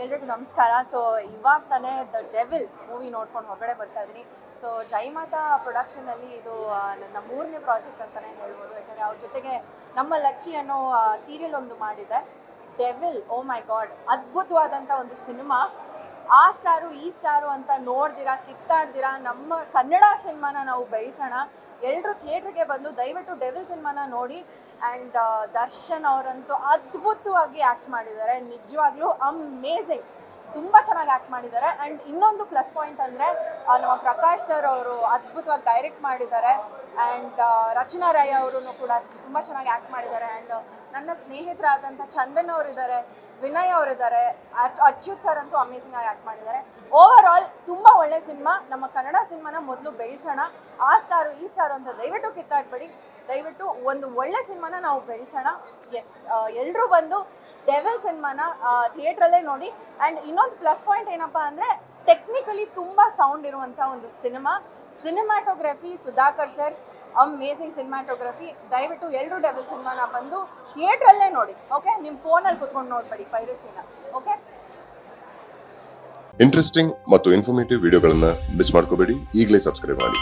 ಎಲ್ರಿಗೂ ನಮಸ್ಕಾರ. ಸೊ ಇವಾಗ ತಾನೇ ದ ಡೆವಿಲ್ ಮೂವಿ ನೋಡ್ಕೊಂಡು ಹೊರಗಡೆ ಬರ್ತಾ ಇದ್ದೀನಿ. ಸೊ ಜೈಮಾತಾ ಪ್ರೊಡಕ್ಷನಲ್ಲಿ ಇದು ನನ್ನ 3ನೇ ಪ್ರಾಜೆಕ್ಟ್ ಅಂತಲೇ ಹೇಳ್ಬೋದು. ಯಾಕಂದರೆ ಅವ್ರ ಜೊತೆಗೆ ನಮ್ಮ ಲಚ್ಚಿ ಅನ್ನೋ ಸೀರಿಯಲ್ ಒಂದು ಮಾಡಿದೆ. ಡೆವಿಲ್, ಓ ಮೈ ಗಾಡ್, ಅದ್ಭುತವಾದಂಥ ಒಂದು ಸಿನಿಮಾ. ಆ ಸ್ಟಾರು ಈ ಸ್ಟಾರು ಅಂತ ನೋಡ್ದಿರಾ ಕಿತ್ತಾಡ್ದಿರಾ ನಮ್ಮ ಕನ್ನಡ ಸಿನಿಮಾನ ನಾವು ಬೆಳೆಸೋಣ. ಎಲ್ಲರೂ ಥಿಯೇಟ್ರಿಗೆ ಬಂದು ದಯವಿಟ್ಟು ಡೆವಿಲ್ ಸಿನಿಮಾನ ನೋಡಿ. ಆ್ಯಂಡ್ ದರ್ಶನ್ ಅವರಂತೂ ಅದ್ಭುತವಾಗಿ ಆ್ಯಕ್ಟ್ ಮಾಡಿದ್ದಾರೆ. ನಿಜವಾಗ್ಲೂ ಅಮೇಝಿಂಗ್, ತುಂಬ ಚೆನ್ನಾಗಿ ಆ್ಯಕ್ಟ್ ಮಾಡಿದ್ದಾರೆ. ಆ್ಯಂಡ್ ಇನ್ನೊಂದು ಪ್ಲಸ್ ಪಾಯಿಂಟ್ ಅಂದರೆ ನಮ್ಮ ಪ್ರಕಾಶ್ ಸರ್ ಅವರು ಅದ್ಭುತವಾಗಿ ಡೈರೆಕ್ಟ್ ಮಾಡಿದ್ದಾರೆ. ಆ್ಯಂಡ್ ರಚನಾ ರೈ ಅವರು ಕೂಡ ತುಂಬ ಚೆನ್ನಾಗಿ ಆ್ಯಕ್ಟ್ ಮಾಡಿದ್ದಾರೆ. ಆ್ಯಂಡ್ ನನ್ನ ಸ್ನೇಹಿತರಾದಂಥ ಚಂದನ್ ಅವರಿದ್ದಾರೆ, ವಿನಯ್ ಅವರಿದ್ದಾರೆ, ಅಚ್ಯುತ್ ಸರ್ ಅಂತೂ ಅಮೇಝಿಂಗ್ ಆಗಿ ಆ್ಯಕ್ಟ್ ಮಾಡಿದ್ದಾರೆ. ಓವರ್ ಆಲ್ ತುಂಬ ಒಳ್ಳೆ ಸಿನಿಮಾ. ನಮ್ಮ ಕನ್ನಡ ಸಿನಿಮಾನ ಮೊದಲು ಬೆಳೆಸೋಣ. ಆ ಸ್ಟಾರು ಈ ಸ್ಟಾರು ಅಂತ ದಯವಿಟ್ಟು ಕಿತ್ತಾಡ್ಬೇಡಿ. ದಯವಿಟ್ಟು ಒಂದು ಒಳ್ಳೆ ಸಿನಿಮಾನ ನಾವು ಬೆಳೆಸೋಣ. ಎಸ್, ಎಲ್ಲರೂ ಬಂದು ಡೆವಿಲ್ ಸಿನಿಮಾನ ಥಿಯೇಟ್ರಲ್ಲೇ ನೋಡಿ. ಆ್ಯಂಡ್ ಇನ್ನೊಂದು ಪ್ಲಸ್ ಪಾಯಿಂಟ್ ಏನಪ್ಪ ಅಂದರೆ ಟೆಕ್ನಿಕಲಿ ತುಂಬ ಸೌಂಡ್ ಇರುವಂಥ ಒಂದು cinematography Sudhakar sir, amazing cinematography. ದಯವಿಟ್ಟು ಎಲ್ಲರೂ ಡೆವಿಲ್ ಸಿನಿಮಾನ ಬಂದು ಥಿಯೇಟ್ರಲ್ಲೇ ನೋಡಿ. ಓಕೆ, ನಿಮ್ಮ ಫೋನಲ್ಲಿ ಕುತ್ಕೊಂಡು ನೋಡ್ಬೇಡಿ ಪೈರಸಿನ. ಓಕೆ, ಇಂಟ್ರೆಸ್ಟಿಂಗ್ ಮತ್ತು ಇನ್ಫಾರ್ಮೇಟಿವ್ ವಿಡಿಯೋಗಳನ್ನ ಮಿಸ್ ಮಾಡ್ಕೋಬೇಡಿ. ಈಗಲೇ ಸಬ್ಸ್ಕ್ರೈಬ್ ಮಾಡಿ.